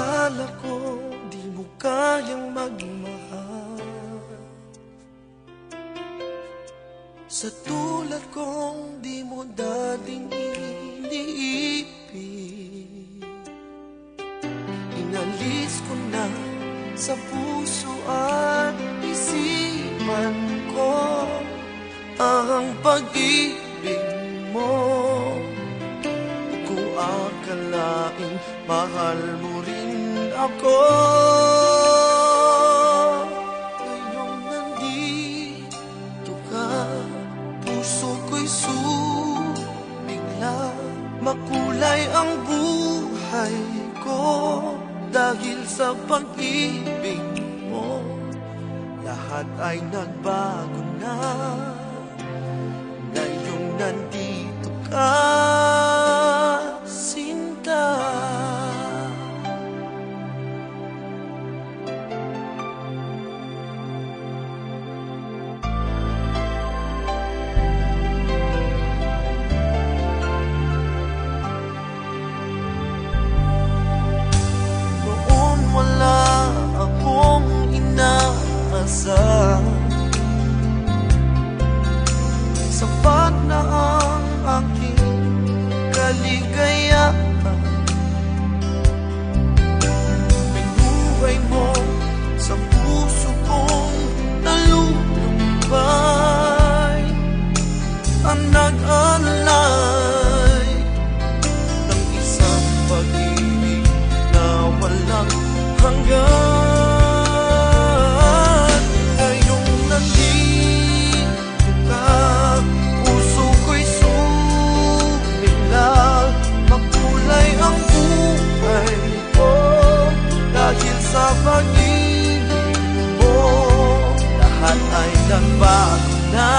Akala ko di mo kayang magmahal, sa tulad kong di mo dating iniibig. Inalis ko na sa puso at isipan ko ang pag-ibig mo. Kung akalaing mahal mo rin ako, ngayong nandito ka, puso ko'y sumigla. Makulay ang buhay ko dahil sa pag-ibig mo. Lahat ay nagbago na ngayong nandito ka, Sinta. Noon wala akong inaasal, sapat na ang aking kaligayahan. Binuhay mo sa puso kong nalulumbay, ang nag-alay ng isang pag-ibig na walang hanggan. Ngayong nandito ka, puso ko'y sumigla. Makulay ang buhay ko dahil sa pag-ibig mo. Lahat ay nagbago na